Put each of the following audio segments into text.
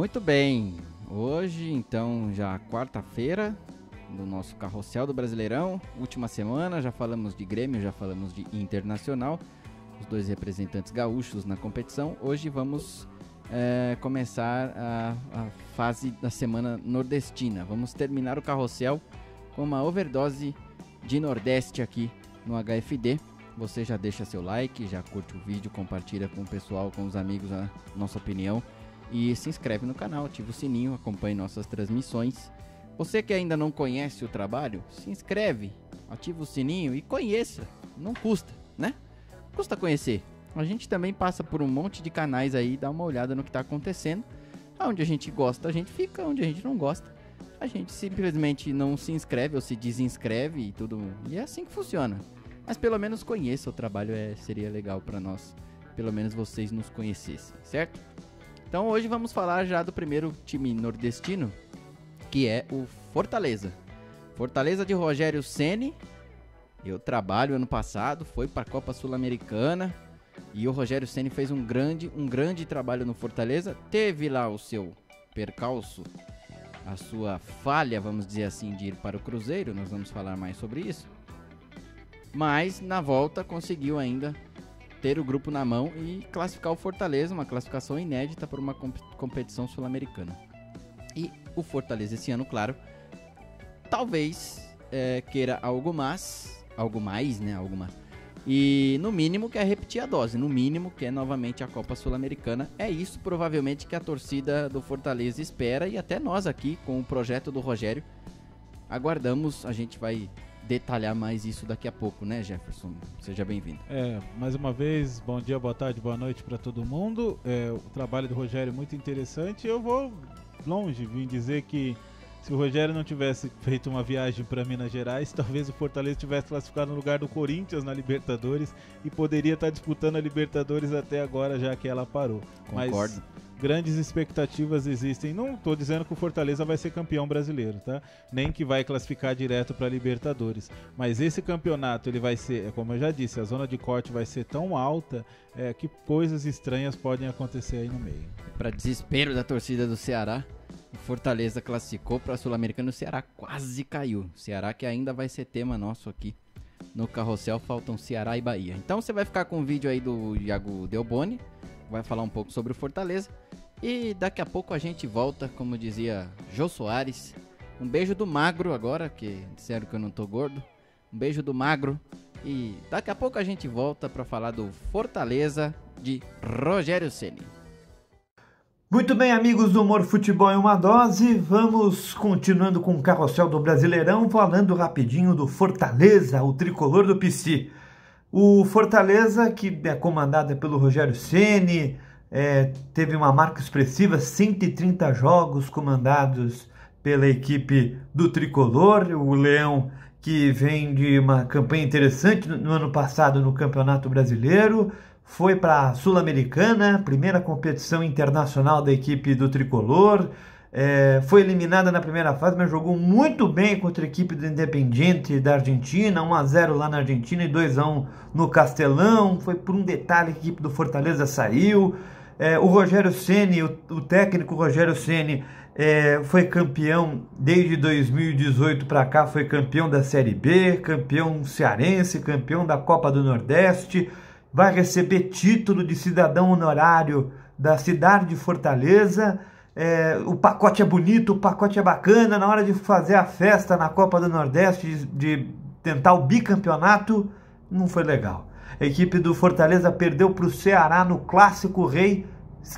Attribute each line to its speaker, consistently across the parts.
Speaker 1: Muito bem, hoje então já quarta-feira do nosso carrossel do Brasileirão, última semana, já falamos de Grêmio, já falamos de Internacional, os dois representantes gaúchos na competição. Hoje vamos começar a fase da semana nordestina, vamos terminar o carrossel com uma overdose de Nordeste aqui no HFD. Você já deixa seu like, já curte o vídeo, compartilha com o pessoal, com os amigos a nossa opinião. E se inscreve no canal, ativa o sininho, acompanhe nossas transmissões. Você que ainda não conhece o trabalho, se inscreve, ativa o sininho e conheça. Não custa, né? Custa conhecer. A gente também passa por um monte de canais aí, dá uma olhada no que está acontecendo. Onde a gente gosta, a gente fica. Onde a gente não gosta, a gente simplesmente não se inscreve ou se desinscreve e tudo. E é assim que funciona. Mas pelo menos conheça o trabalho, seria legal para nós. Pelo menos vocês nos conhecessem, certo? Então hoje vamos falar já do primeiro time nordestino, que é o Fortaleza. Fortaleza de Rogério Ceni. Eu trabalho ano passado, foi para a Copa Sul-Americana e o Rogério Ceni fez um grande trabalho no Fortaleza. Teve lá o seu percalço, a sua falha, vamos dizer assim, de ir para o Cruzeiro. Nós vamos falar mais sobre isso. Mas na volta conseguiu ainda ter o grupo na mão e classificar o Fortaleza, uma classificação inédita para uma competição sul-americana. E o Fortaleza esse ano, claro, talvez queira algo mais, né? Algo mais. E no mínimo quer repetir a dose, no mínimo quer novamente a Copa Sul-Americana. É isso provavelmente que a torcida do Fortaleza espera, e até nós aqui com o projeto do Rogério aguardamos. A gente vai detalhar mais isso daqui a pouco, né, Jefferson? Seja bem-vindo.
Speaker 2: Mais uma vez, bom dia, boa tarde, boa noite para todo mundo. O trabalho do Rogério é muito interessante. Eu vou longe, vim dizer que se o Rogério não tivesse feito uma viagem para Minas Gerais, talvez o Fortaleza tivesse classificado no lugar do Corinthians na Libertadores e poderia estar disputando a Libertadores até agora, já que ela parou.
Speaker 1: Concordo.
Speaker 2: Mas grandes expectativas existem. Não estou dizendo que o Fortaleza vai ser campeão brasileiro, tá? Nem que vai classificar direto para a Libertadores. Mas esse campeonato, ele vai ser, como eu já disse, a zona de corte vai ser tão alta que coisas estranhas podem acontecer aí no meio.
Speaker 1: Para desespero da torcida do Ceará, o Fortaleza classificou para a Sul-Americana e o Ceará quase caiu. Ceará que ainda vai ser tema nosso aqui no carrossel, faltam Ceará e Bahia. Então você vai ficar com o vídeo aí do Iago Delboni, vai falar um pouco sobre o Fortaleza. E daqui a pouco a gente volta, como dizia Jô Soares. Um beijo do magro agora, que disseram que eu não tô gordo. Um beijo do magro. E daqui a pouco a gente volta para falar do Fortaleza de Rogério Ceni.
Speaker 3: Muito bem, amigos do Humor Futebol em uma Dose, vamos continuando com o carrossel do Brasileirão, falando rapidinho do Fortaleza, o tricolor do PC. O Fortaleza, que é comandado pelo Rogério Ceni, teve uma marca expressiva, 130 jogos comandados pela equipe do tricolor. O Leão, que vem de uma campanha interessante no ano passado no Campeonato Brasileiro, foi para a Sul-Americana, primeira competição internacional da equipe do tricolor. Foi eliminada na primeira fase, mas jogou muito bem contra a equipe do Independiente da Argentina, 1-0 lá na Argentina e 2-1 no Castelão. Foi por um detalhe que a equipe do Fortaleza saiu. O Rogério Ceni, o técnico Rogério Ceni, foi campeão desde 2018 para cá, foi campeão da Série B, campeão cearense, campeão da Copa do Nordeste, vai receber título de cidadão honorário da cidade de Fortaleza. O pacote é bonito, o pacote é bacana. Na hora de fazer a festa na Copa do Nordeste, de tentar o bicampeonato, não foi legal. A equipe do Fortaleza perdeu para o Ceará no Clássico Rei,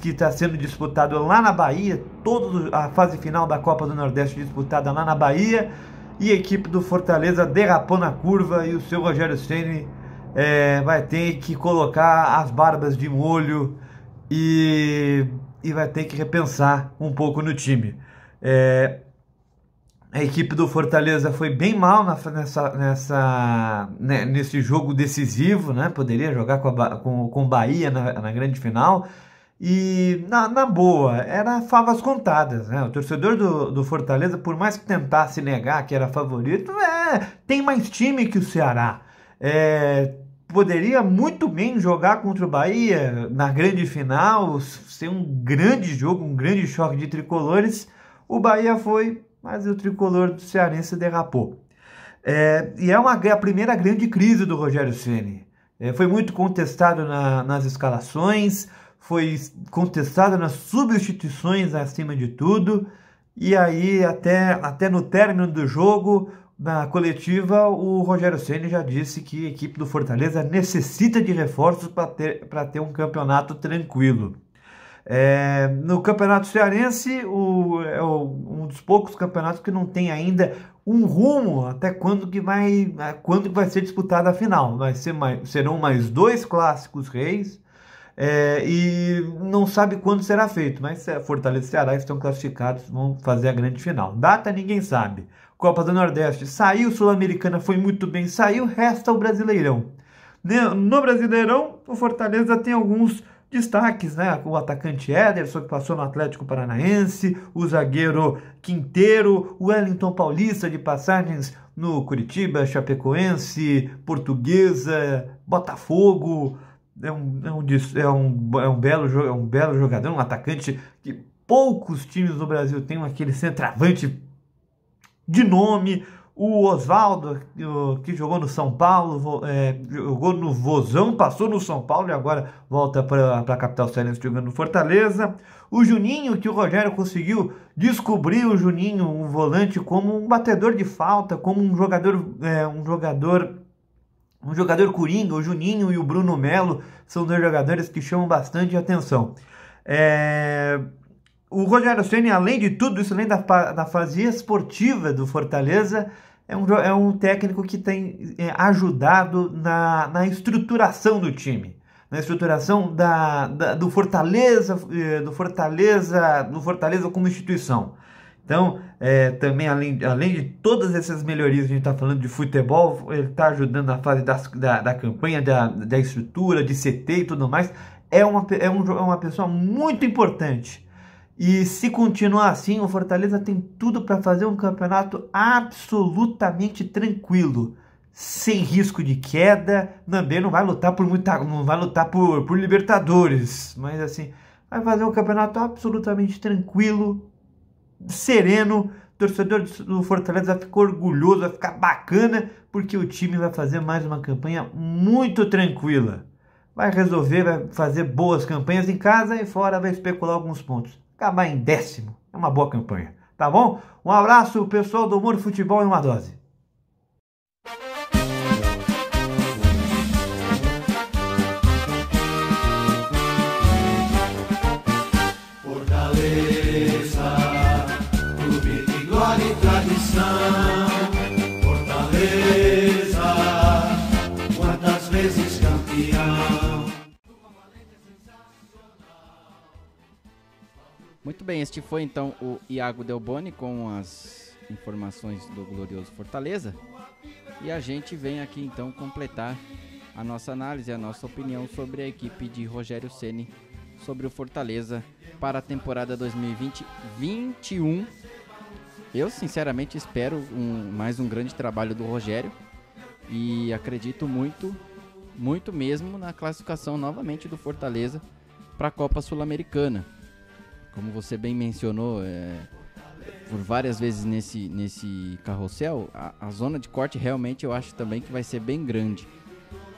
Speaker 3: que está sendo disputado lá na Bahia, toda a fase final da Copa do Nordeste disputada lá na Bahia, e a equipe do Fortaleza derrapou na curva e o seu Rogério Ceni vai ter que colocar as barbas de molho e vai ter que repensar um pouco no time. A equipe do Fortaleza foi bem mal nesse jogo decisivo, né? Poderia jogar com o Bahia na grande final. E na boa, era favas contadas, né? O torcedor do Fortaleza, por mais que tentasse negar que era favorito, tem mais time que o Ceará. poderia muito bem jogar contra o Bahia na grande final, ser um grande jogo, um grande choque de tricolores. O Bahia foi, mas o tricolor do cearense derrapou. E é a primeira grande crise do Rogério Ceni. Foi muito contestado nas escalações, foi contestado nas substituições acima de tudo. E aí, até no término do jogo, na coletiva, o Rogério Ceni já disse que a equipe do Fortaleza necessita de reforços para ter um campeonato tranquilo. No Campeonato Cearense, um dos poucos campeonatos que não tem ainda um rumo até quando que vai ser disputada a final. Serão mais 2 clássicos reis, e não sabe quando será feito, mas Fortaleza e Ceará estão classificados, vão fazer a grande final. Data ninguém sabe. Copa do Nordeste saiu, Sul-Americana foi muito bem, saiu, resta o Brasileirão. No Brasileirão, o Fortaleza tem alguns destaques, né? O atacante Ederson, que passou no Atlético Paranaense, o zagueiro Quinteiro, o Wellington Paulista, de passagens no Curitiba, Chapecoense, Portuguesa, Botafogo. É um belo jogador, um atacante que poucos times no Brasil têm, aquele centroavante de nome. O Oswaldo, que jogou no São Paulo, jogou no Vozão, passou no São Paulo e agora volta para a capital cearense jogando no Fortaleza. O Juninho, que o Rogério conseguiu descobrir o Juninho, um volante, como um batedor de falta, como um jogador coringa. O Juninho e o Bruno Melo são 2 jogadores que chamam bastante atenção. O Rogério Ceni, além de tudo isso, além da fase esportiva do Fortaleza, é um técnico que tem ajudado na estruturação do time, na estruturação do Fortaleza como instituição. Então, também além de todas essas melhorias, a gente está falando de futebol, ele está ajudando na fase da campanha, da estrutura, de CT e tudo mais. É uma pessoa muito importante. E se continuar assim, o Fortaleza tem tudo para fazer um campeonato absolutamente tranquilo, sem risco de queda. Também não vai lutar por Libertadores, mas assim, vai fazer um campeonato absolutamente tranquilo, sereno. O torcedor do Fortaleza vai ficar orgulhoso, vai ficar bacana, porque o time vai fazer mais uma campanha muito tranquila. Vai resolver, vai fazer boas campanhas em casa e fora vai especular alguns pontos. Acabar em 10º. É uma boa campanha. Tá bom? Um abraço, pessoal do Humor Futebol em uma Dose.
Speaker 4: Fortaleza, clube de glória e tradição. Fortaleza, quantas vezes campeão.
Speaker 1: Muito bem, este foi então o Iago Delboni com as informações do glorioso Fortaleza. E a gente vem aqui então completar a nossa análise, a nossa opinião sobre a equipe de Rogério Ceni, sobre o Fortaleza para a temporada 2020-21. Eu sinceramente espero mais um grande trabalho do Rogério e acredito muito mesmo na classificação novamente do Fortaleza para a Copa Sul-Americana. Como você bem mencionou por várias vezes nesse carrossel, a zona de corte realmente eu acho também que vai ser bem grande.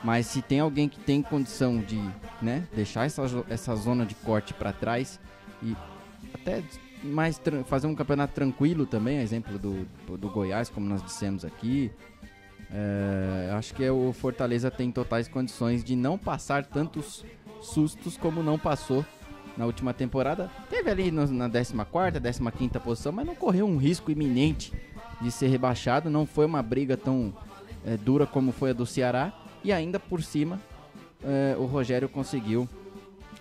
Speaker 1: Mas se tem alguém que tem condição de, né, deixar essa zona de corte para trás e até fazer um campeonato tranquilo também, exemplo do Goiás, como nós dissemos aqui, acho que o Fortaleza tem totais condições de não passar tantos sustos como não passou na última temporada. Teve ali na 14ª, 15ª posição, mas não correu um risco iminente de ser rebaixado. Não foi uma briga tão dura como foi a do Ceará. E ainda por cima, o Rogério conseguiu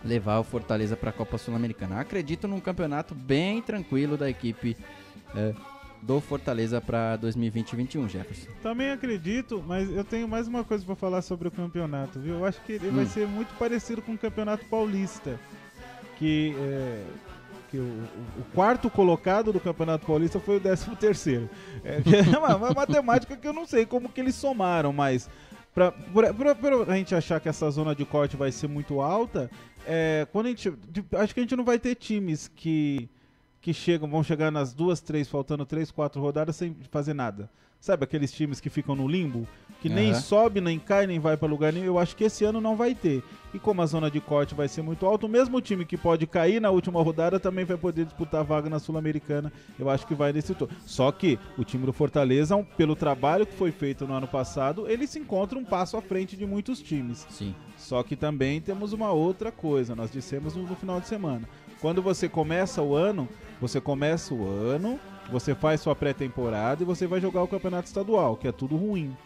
Speaker 1: levar o Fortaleza para a Copa Sul-Americana. Acredito num campeonato bem tranquilo da equipe do Fortaleza para 2020-21, Jefferson.
Speaker 2: Também acredito, mas eu tenho mais uma coisa para falar sobre o campeonato, viu? Eu acho que ele vai ser muito parecido com o Campeonato Paulista. Que o quarto colocado do Campeonato Paulista foi o 13º. É uma matemática que eu não sei como que eles somaram, mas Por a gente achar que essa zona de corte vai ser muito alta, acho que a gente não vai ter times que vão chegar nas 2, 3, faltando 3, 4 rodadas sem fazer nada. Sabe aqueles times que ficam no limbo? Que nem sobe, nem cai, nem vai para lugar nenhum. Eu acho que esse ano não vai ter. E como a zona de corte vai ser muito alta, o mesmo time que pode cair na última rodada também vai poder disputar a vaga na Sul-Americana. Eu acho que vai nesse turno. Só que o time do Fortaleza, pelo trabalho que foi feito no ano passado, ele se encontra um passo à frente de muitos times.
Speaker 1: Sim.
Speaker 2: Só que também temos uma outra coisa. Nós dissemos no final de semana. Quando você começa o ano, você faz sua pré-temporada e você vai jogar o campeonato estadual, que é tudo ruim.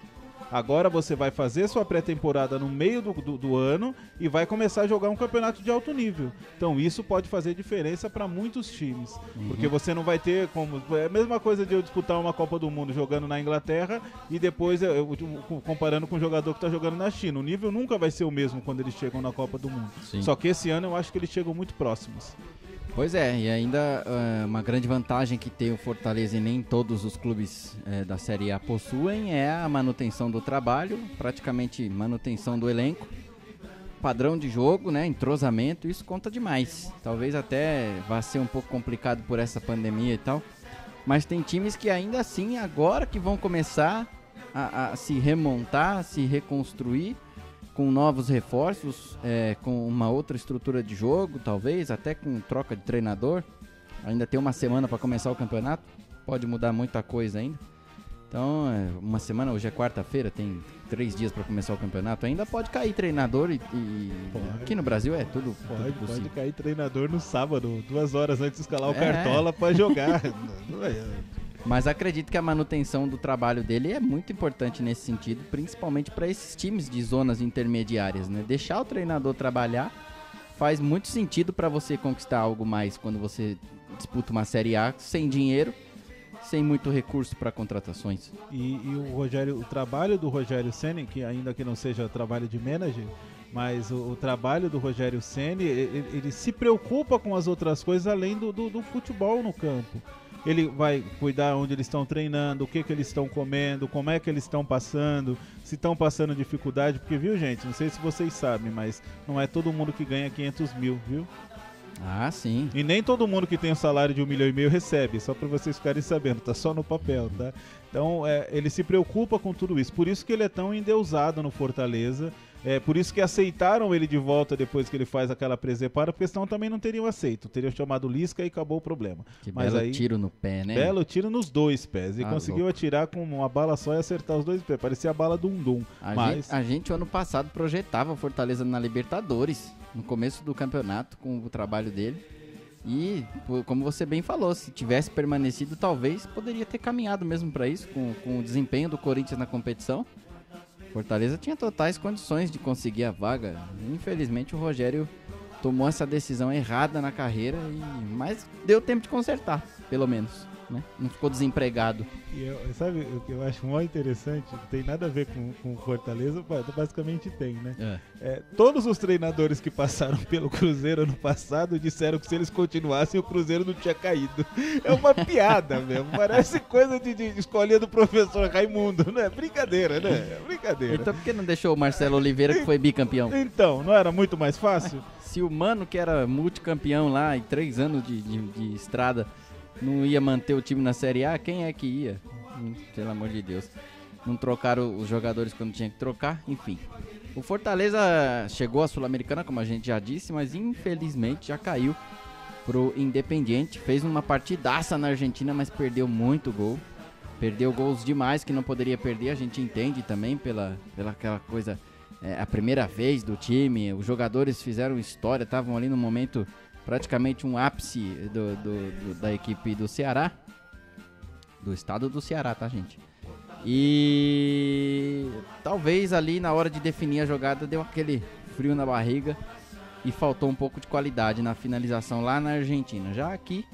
Speaker 2: Agora você vai fazer sua pré-temporada no meio do ano e vai começar a jogar um campeonato de alto nível. Então isso pode fazer diferença para muitos times. Porque você não vai ter como... É a mesma coisa de eu disputar uma Copa do Mundo jogando na Inglaterra e depois comparando com um jogador que está jogando na China. O nível nunca vai ser o mesmo quando eles chegam na Copa do Mundo.
Speaker 1: Sim.
Speaker 2: Só que esse ano eu acho que eles chegam muito próximos.
Speaker 1: Pois é, e ainda uma grande vantagem que tem o Fortaleza e nem todos os clubes da Série A possuem é a manutenção do trabalho, praticamente manutenção do elenco, padrão de jogo, né, entrosamento, isso conta demais. Talvez até vá ser um pouco complicado por essa pandemia e tal, mas tem times que ainda assim, agora que vão começar a se remontar, a se reconstruir, com novos reforços, com uma outra estrutura de jogo, talvez, até com troca de treinador. Ainda tem uma semana para começar o campeonato, pode mudar muita coisa ainda. Então, uma semana, hoje é quarta-feira, tem 3 dias para começar o campeonato, ainda pode cair treinador e aqui no Brasil é tudo possível.
Speaker 2: Pode cair treinador no sábado, 2 horas antes de escalar o Cartola para jogar.
Speaker 1: Mas acredito que a manutenção do trabalho dele é muito importante nesse sentido, principalmente para esses times de zonas intermediárias, né? Deixar o treinador trabalhar faz muito sentido para você conquistar algo mais quando você disputa uma Série A sem dinheiro, sem muito recurso para contratações.
Speaker 2: E o trabalho do Rogério Ceni, que ainda que não seja trabalho de manager, mas o trabalho do Rogério Ceni, ele se preocupa com as outras coisas além do futebol no campo. Ele vai cuidar onde eles estão treinando, o que eles estão comendo, como é que eles estão passando, se estão passando dificuldade, porque, viu, gente, não sei se vocês sabem, mas não é todo mundo que ganha 500 mil, viu?
Speaker 1: Ah, sim.
Speaker 2: E nem todo mundo que tem um salário de 1,5 milhão recebe, só para vocês ficarem sabendo, tá só no papel, tá? Então, ele se preocupa com tudo isso, por isso que ele é tão endeusado no Fortaleza. Por isso que aceitaram ele de volta depois que ele faz aquela presepada, porque senão também não teriam aceito. Teriam chamado Lisca e acabou o problema.
Speaker 1: Que belo tiro no pé, né?
Speaker 2: Belo tiro nos 2 pés. E conseguiu atirar com uma bala só e acertar os 2 pés. Parecia a bala do Undum.
Speaker 1: A gente, ano passado, projetava Fortaleza na Libertadores, no começo do campeonato, com o trabalho dele. E, como você bem falou, se tivesse permanecido, talvez poderia ter caminhado mesmo para isso, com o desempenho do Corinthians na competição. Fortaleza tinha totais condições de conseguir a vaga. Infelizmente o Rogério tomou essa decisão errada na carreira, mas deu tempo de consertar, pelo menos, né? Não ficou desempregado.
Speaker 2: Sabe o que eu acho muito interessante? Não tem nada a ver com Fortaleza, basicamente tem, né? Todos os treinadores que passaram pelo Cruzeiro ano passado disseram que se eles continuassem o Cruzeiro não tinha caído. É uma piada mesmo, parece coisa de escolinha do professor Raimundo, né? Brincadeira, né? Brincadeira.
Speaker 1: Então por que não deixou o Marcelo Oliveira, que foi bicampeão?
Speaker 2: Então, não era muito mais fácil?
Speaker 1: Se o Mano, que era multicampeão lá e 3 anos de estrada, não ia manter o time na Série A, quem é que ia? Pelo amor de Deus. Não trocaram os jogadores quando tinha que trocar, enfim. O Fortaleza chegou à Sul-Americana, como a gente já disse, mas infelizmente já caiu pro Independiente. Fez uma partidaça na Argentina, mas perdeu muito gol. Perdeu gols demais que não poderia perder, a gente entende também pela aquela coisa, a primeira vez do time, os jogadores fizeram história, estavam ali no momento... praticamente um ápice da equipe do Ceará, do estado do Ceará, tá, gente? E talvez ali na hora de definir a jogada deu aquele frio na barriga e faltou um pouco de qualidade na finalização lá na Argentina. Já aqui,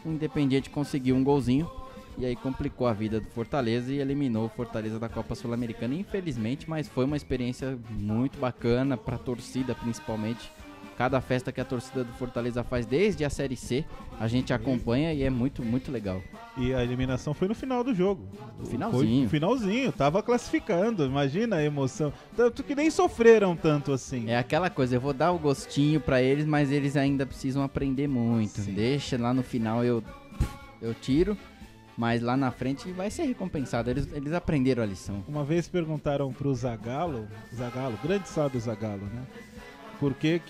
Speaker 1: o Independiente conseguiu um golzinho e aí complicou a vida do Fortaleza e eliminou o Fortaleza da Copa Sul-Americana, infelizmente, mas foi uma experiência muito bacana para a torcida, principalmente. Cada festa que a torcida do Fortaleza faz desde a Série C, a gente acompanha e é muito, muito legal.
Speaker 2: E a eliminação foi no final do jogo.
Speaker 1: No finalzinho.
Speaker 2: Foi no finalzinho, tava classificando, imagina a emoção. Tanto que nem sofreram tanto assim.
Speaker 1: É aquela coisa, eu vou dar o gostinho pra eles, mas eles ainda precisam aprender muito.
Speaker 2: Sim.
Speaker 1: Deixa lá no final eu tiro, mas lá na frente vai ser recompensado. Eles aprenderam a lição.
Speaker 2: Uma vez perguntaram pro Zagallo, grande sábio Zagallo, né? Por que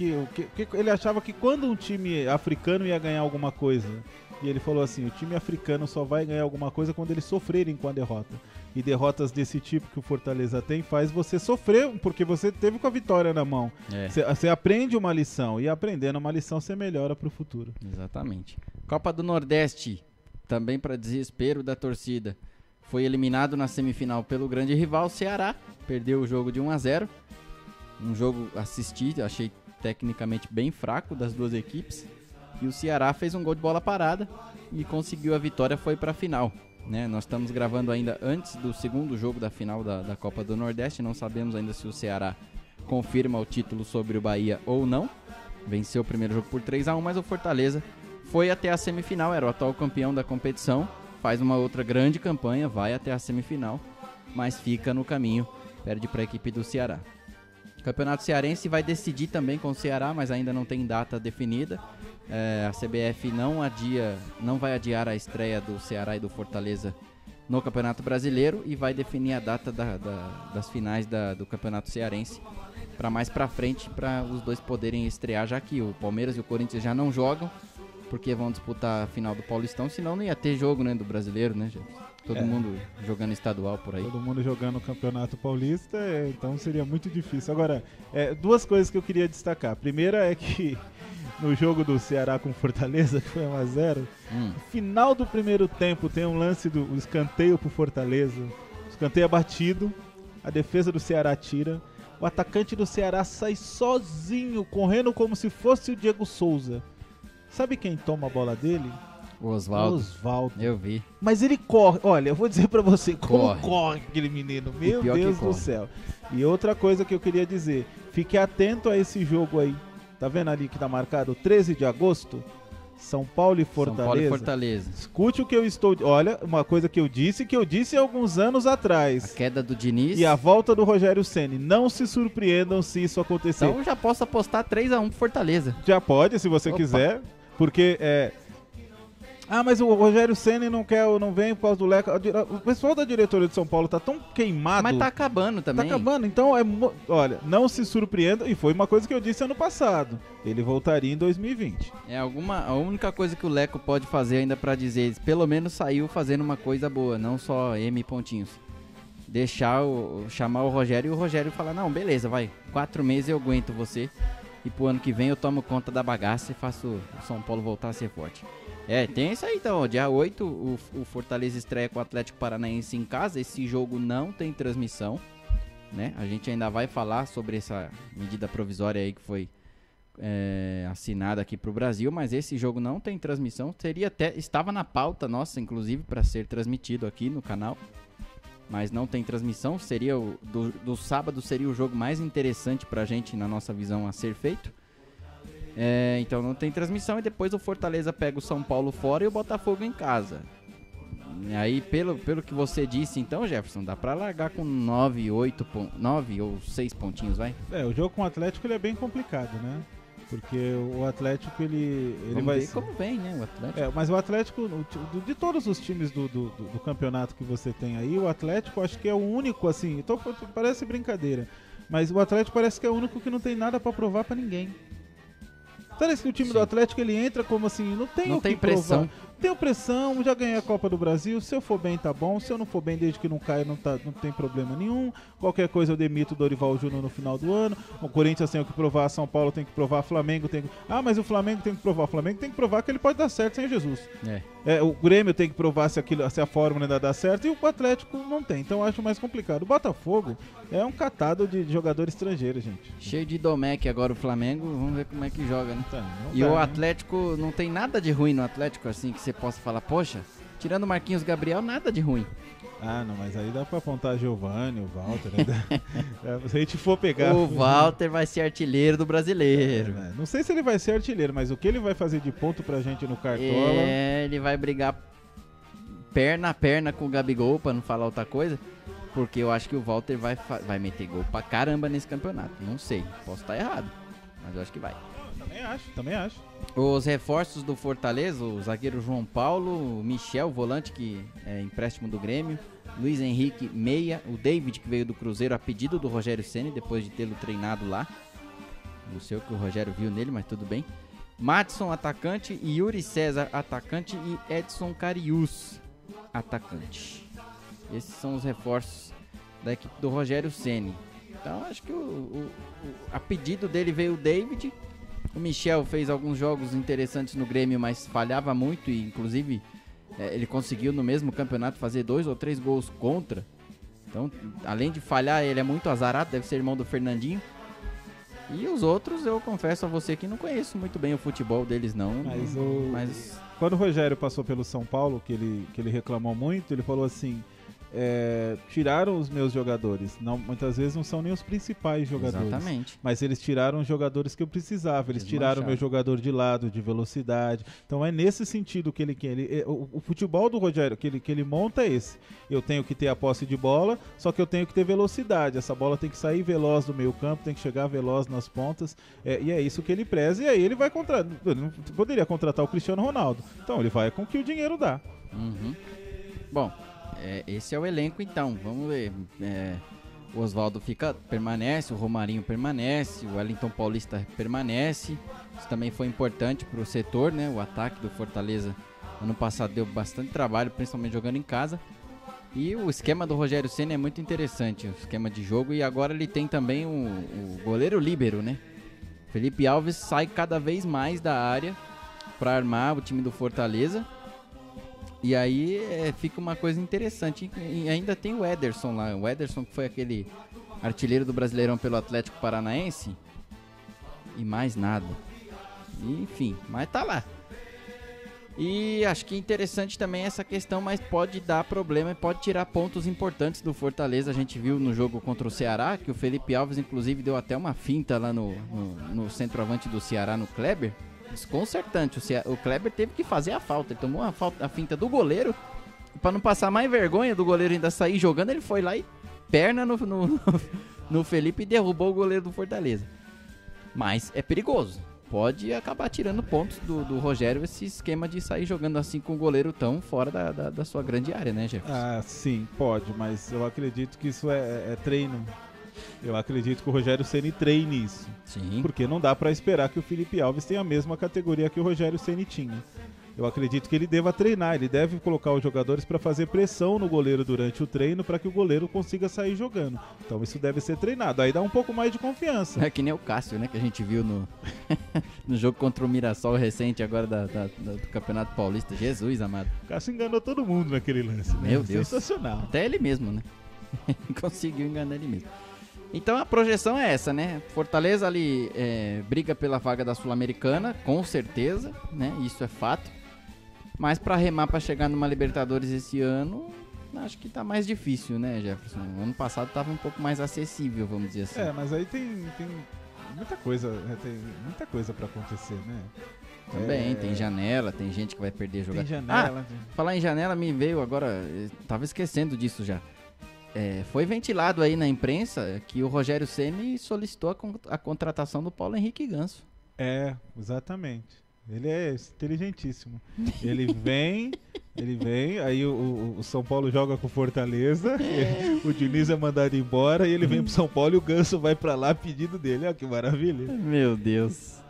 Speaker 2: ele achava que quando um time africano ia ganhar alguma coisa. E ele falou assim, o time africano só vai ganhar alguma coisa quando eles sofrerem com a derrota. E derrotas desse tipo que o Fortaleza tem faz você sofrer, porque você teve com a vitória na mão. Você aprende uma lição, e aprendendo uma lição você melhora pro futuro.
Speaker 1: Exatamente. Copa do Nordeste, também para desespero da torcida. Foi eliminado na semifinal pelo grande rival, Ceará. Perdeu o jogo de 1-0. Um jogo assistido, achei tecnicamente bem fraco das duas equipes. E o Ceará fez um gol de bola parada e conseguiu a vitória, foi para a final. Né? Nós estamos gravando ainda antes do segundo jogo da final da Copa do Nordeste. Não sabemos ainda se o Ceará confirma o título sobre o Bahia ou não. Venceu o primeiro jogo por 3-1, mas o Fortaleza foi até a semifinal, era o atual campeão da competição. Faz uma outra grande campanha, vai até a semifinal, mas fica no caminho, perde para a equipe do Ceará. O Campeonato Cearense vai decidir também com o Ceará, mas ainda não tem data definida. A CBF não vai adiar a estreia do Ceará e do Fortaleza no Campeonato Brasileiro e vai definir a data das finais do Campeonato Cearense para mais para frente, para os dois poderem estrear, já que o Palmeiras e o Corinthians já não jogam, porque vão disputar a final do Paulistão, senão não ia ter jogo, né, do Brasileiro, né, gente? Todo mundo jogando estadual por aí.
Speaker 2: Todo mundo jogando o Campeonato Paulista, então seria muito difícil. Agora, duas coisas que eu queria destacar. A primeira é que no jogo do Ceará com Fortaleza, que foi 1-0, no final do primeiro tempo tem um lance do escanteio pro Fortaleza. O escanteio é batido, a defesa do Ceará tira, o atacante do Ceará sai sozinho, correndo como se fosse o Diego Souza. Sabe quem toma a bola dele?
Speaker 1: O Oswaldo. Eu vi.
Speaker 2: Mas ele corre. Olha, eu vou dizer pra você como corre aquele menino. Meu Deus do céu. E outra coisa que eu queria dizer. Fique atento a esse jogo aí. Tá vendo ali que tá marcado? 13 de agosto. São Paulo e Fortaleza.
Speaker 1: São Paulo e Fortaleza.
Speaker 2: Escute o que eu estou... Olha, uma coisa que eu disse há alguns anos atrás.
Speaker 1: A queda do Diniz.
Speaker 2: E a volta do Rogério Ceni. Não se surpreendam se isso acontecer.
Speaker 1: Então já posso apostar 3-1 pro Fortaleza.
Speaker 2: Já pode, se você quiser. Porque mas o Rogério Ceni não vem por causa do Leco. O pessoal da diretoria de São Paulo tá tão queimado.
Speaker 1: Mas tá acabando também.
Speaker 2: Tá acabando, então olha, não se surpreenda. E foi uma coisa que eu disse ano passado. Ele voltaria em 2020.
Speaker 1: A única coisa que o Leco pode fazer ainda pra dizer, pelo menos saiu fazendo uma coisa boa, não só M pontinhos. Chamar o Rogério e o Rogério falar, não, beleza, vai, 4 meses eu aguento você. E pro ano que vem eu tomo conta da bagaça e faço o São Paulo voltar a ser forte. Tem isso aí então, dia 8 o Fortaleza estreia com o Atlético Paranaense em casa. Esse jogo não tem transmissão, né? A gente ainda vai falar sobre essa medida provisória aí que foi assinada aqui pro Brasil, mas esse jogo não tem transmissão. Estava na pauta nossa, inclusive, para ser transmitido aqui no canal, mas não tem transmissão. Seria do sábado seria o jogo mais interessante pra gente, na nossa visão, a ser feito. Então não tem transmissão. E depois o Fortaleza pega o São Paulo fora e o Botafogo em casa. E aí, pelo que você disse, então, Jefferson, dá pra largar com 9 ou 6 pontinhos, vai?
Speaker 2: O jogo com o Atlético ele é bem complicado, né? Porque o Atlético, ele vai...
Speaker 1: ver como vem, né, o Atlético.
Speaker 2: Mas o Atlético, de todos os times do campeonato que você tem aí, o Atlético acho que é o único, assim, então parece brincadeira, mas o Atlético parece que é o único que não tem nada pra provar pra ninguém. Parece que o time do Atlético, ele entra como assim, não tem pressão. Tenho pressão, já ganhei a Copa do Brasil, se eu for bem tá bom, se eu não for bem desde que não caia não tem problema nenhum, qualquer coisa eu demito o Dorival Júnior no final do ano, o Corinthians tem que provar, São Paulo tem que provar, Flamengo tem que... mas o Flamengo tem que provar, o Flamengo tem que provar que ele pode dar certo sem Jesus. O Grêmio tem que provar se a fórmula ainda dá certo, e o Atlético não tem, então eu acho mais complicado. O Botafogo é um catado de jogador estrangeiro, gente.
Speaker 1: Cheio de Domecq agora o Flamengo, vamos ver como é que joga, né? O Atlético, não tem nada de ruim no Atlético, assim, que você possa falar, poxa, tirando o Marquinhos Gabriel, nada de ruim.
Speaker 2: Ah, não, mas aí dá pra apontar Giovani, o Walter, né? Se a gente for pegar...
Speaker 1: O Walter vai ser artilheiro do Brasileiro.
Speaker 2: Não sei se ele vai ser artilheiro, mas o que ele vai fazer de ponto pra gente no Cartola...
Speaker 1: Ele vai brigar perna a perna com o Gabigol, pra não falar outra coisa, porque eu acho que o Walter vai meter gol pra caramba nesse campeonato. Não sei, posso estar errado, mas eu acho que vai.
Speaker 2: Também acho.
Speaker 1: Os reforços do Fortaleza, o zagueiro João Paulo, o Michel, volante, que é empréstimo do Grêmio, Luiz Henrique, meia, o David, que veio do Cruzeiro a pedido do Rogério Ceni, depois de tê-lo treinado lá. Não sei o que o Rogério viu nele, mas tudo bem. Madison, atacante, Yuri César, atacante, e Edson Carius, atacante. Esses são os reforços da equipe do Rogério Ceni. Então acho que a pedido dele veio o David. O Michel fez alguns jogos interessantes no Grêmio, mas falhava muito e inclusive ele conseguiu no mesmo campeonato fazer 2 ou 3 gols contra. Então, além de falhar, ele é muito azarado, deve ser irmão do Fernandinho. E os outros, eu confesso a você que não conheço muito bem o futebol deles não. Mas
Speaker 2: quando o Rogério passou pelo São Paulo, que ele reclamou muito, ele falou assim... tiraram os meus jogadores. Muitas vezes não são nem os principais jogadores.
Speaker 1: Exatamente.
Speaker 2: Mas eles tiraram os jogadores que eu precisava. Eles tiraram o meu jogador de lado, de velocidade. Então é nesse sentido que ele quer. O futebol do Rogério que ele monta é esse. Eu tenho que ter a posse de bola, só que eu tenho que ter velocidade. Essa bola tem que sair veloz do meio campo, tem que chegar veloz nas pontas. E é isso que ele preza. E aí ele vai contratar. Ele não poderia contratar o Cristiano Ronaldo. Então ele vai com o que o dinheiro dá.
Speaker 1: Uhum. Bom, esse é o elenco então, vamos ver. O Oswaldo permanece, o Romarinho permanece, o Wellington Paulista permanece. Isso também foi importante para o setor, né? O ataque do Fortaleza ano passado deu bastante trabalho, principalmente jogando em casa. E o esquema do Rogério Ceni é muito interessante, o esquema de jogo. E agora ele tem também o goleiro líbero, né? Felipe Alves sai cada vez mais da área para armar o time do Fortaleza. E aí fica uma coisa interessante. E ainda tem o Ederson lá. O Ederson, que foi aquele artilheiro do Brasileirão pelo Atlético Paranaense. E mais nada. Enfim, mas tá lá. E acho que interessante também essa questão, mas pode dar problema e pode tirar pontos importantes do Fortaleza. A gente viu no jogo contra o Ceará que o Felipe Alves, inclusive, deu até uma finta lá no centroavante do Ceará, no Kleber. Desconcertante, o Kleber teve que fazer a falta, ele tomou a finta do goleiro, pra não passar mais vergonha do goleiro ainda sair jogando, ele foi lá e perna no Felipe e derrubou o goleiro do Fortaleza. Mas é perigoso, pode acabar tirando pontos do Rogério esse esquema de sair jogando assim com o goleiro tão fora da sua grande área, né, Jefferson?
Speaker 2: Ah, sim, pode, mas eu acredito que isso é treino. Eu acredito que o Rogério Ceni treine isso.
Speaker 1: Sim.
Speaker 2: Porque não dá pra esperar que o Felipe Alves tenha a mesma categoria que o Rogério Ceni tinha. Eu acredito que ele deva treinar, ele deve colocar os jogadores para fazer pressão no goleiro durante o treino para que o goleiro consiga sair jogando. Então isso deve ser treinado, aí dá um pouco mais de confiança.
Speaker 1: É que nem o Cássio, né, que a gente viu no jogo contra o Mirassol recente agora do Campeonato Paulista. Jesus amado.
Speaker 2: O Cássio enganou todo mundo naquele lance, né?
Speaker 1: Meu Deus.
Speaker 2: Sensacional.
Speaker 1: Até ele mesmo, né? Conseguiu enganar ele mesmo. Então a projeção é essa, né? Fortaleza ali briga pela vaga da Sul-Americana, com certeza, né? Isso é fato. Mas para remar para chegar numa Libertadores esse ano, acho que tá mais difícil, né, Jefferson? O ano passado tava um pouco mais acessível, vamos dizer assim.
Speaker 2: Mas aí tem muita coisa para acontecer, né?
Speaker 1: Também, tem janela, tem gente que vai perder jogador.
Speaker 2: Tem janela.
Speaker 1: Falar em janela, me veio agora, tava esquecendo disso já. Foi ventilado aí na imprensa que o Rogério Ceni solicitou a contratação do Paulo Henrique Ganso.
Speaker 2: Exatamente. Ele é inteligentíssimo. Ele vem, aí o São Paulo joga com o Fortaleza, o Diniz é mandado embora e ele vem pro São Paulo e o Ganso vai pra lá a pedido dele. Olha que maravilha.
Speaker 1: Meu Deus.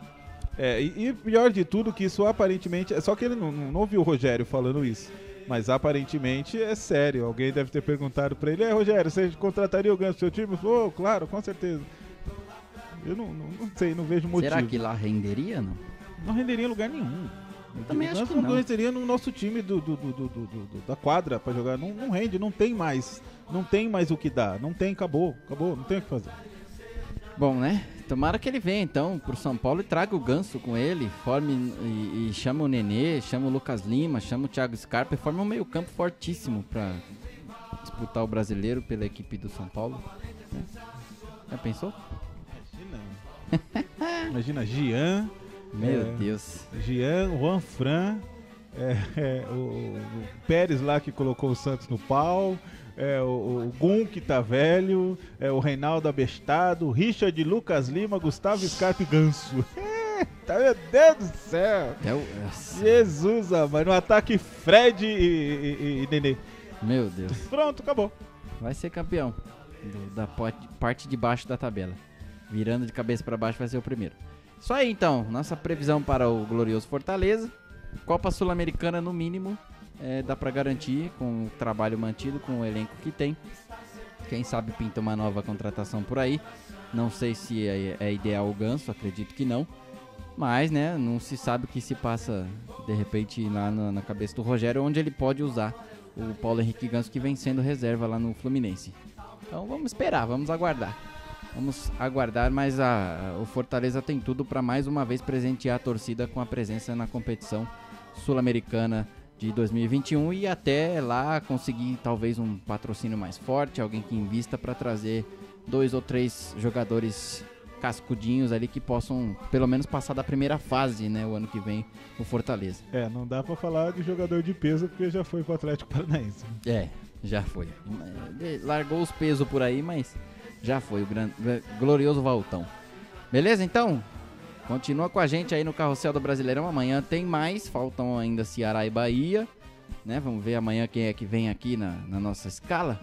Speaker 2: E pior de tudo que isso aparentemente... Só que ele não ouviu o Rogério falando isso. Mas aparentemente é sério. Alguém deve ter perguntado pra ele: Rogério, você contrataria o Ganso pro seu time? Ele falou: claro, com certeza. Eu não sei, não vejo motivo.
Speaker 1: Será que lá renderia, não?
Speaker 2: Não renderia em lugar nenhum.
Speaker 1: Eu também acho que
Speaker 2: não renderia no nosso time da quadra pra jogar. Não rende, não tem mais. Não tem mais o que dar. Não tem, acabou, não tem o que fazer.
Speaker 1: Bom, né? Tomara que ele venha então pro São Paulo e traga o Ganso com ele, forme e chama o Nenê, chama o Lucas Lima, chama o Thiago Scarpa e forma um meio campo fortíssimo disputar o brasileiro pela equipe do São Paulo. Já pensou?
Speaker 2: Imagina Jean.
Speaker 1: Meu Deus.
Speaker 2: Jean, Juan Fran, o Pérez lá que colocou o Santos no pau, o Gum que tá velho, o Reinaldo Abestado, Richard, Lucas Lima, Gustavo Scarpa e Ganso. Tá, meu Deus do céu. Jesus, mano, no ataque Fred e Nenê.
Speaker 1: Meu Deus.
Speaker 2: Pronto, acabou.
Speaker 1: Vai ser campeão da parte de baixo da tabela. Virando de cabeça para baixo vai ser o primeiro. Isso aí então, nossa previsão para o glorioso Fortaleza. Copa Sul-Americana no mínimo, dá para garantir com o trabalho mantido, com o elenco que tem. Quem sabe pinta uma nova contratação por aí. Não sei se é ideal o Ganso, acredito que não. Mas, né, não se sabe o que se passa, de repente, lá na cabeça do Rogério, onde ele pode usar o Paulo Henrique Ganso, que vem sendo reserva lá no Fluminense. Então vamos esperar, vamos aguardar. Vamos aguardar, mas o Fortaleza tem tudo para mais uma vez presentear a torcida com a presença na competição sul-americana de 2021 e até lá conseguir talvez um patrocínio mais forte, alguém que invista para trazer 2 ou 3 jogadores cascudinhos ali que possam pelo menos passar da primeira fase, né, o ano que vem o Fortaleza.
Speaker 2: Não dá pra falar de jogador de peso porque já foi pro Atlético Paranaense.
Speaker 1: Já foi. Largou os pesos por aí, mas já foi o glorioso Valtão. Beleza, então? Continua com a gente aí no Carrossel do Brasileirão. Amanhã tem mais, faltam ainda Ceará e Bahia, né? Vamos ver amanhã quem é que vem aqui na nossa escala.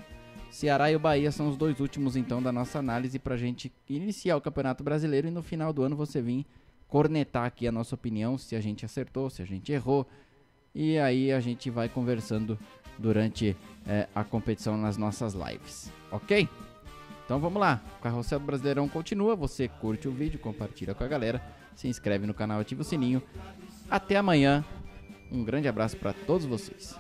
Speaker 1: Ceará e o Bahia são os 2 últimos, então, da nossa análise pra gente iniciar o Campeonato Brasileiro e no final do ano você vir cornetar aqui a nossa opinião, se a gente acertou, se a gente errou. E aí a gente vai conversando durante a competição nas nossas lives, ok? Então vamos lá, o Carrossel do Brasileirão continua, você curte o vídeo, compartilha com a galera, se inscreve no canal, ativa o sininho. Até amanhã, um grande abraço pra todos vocês.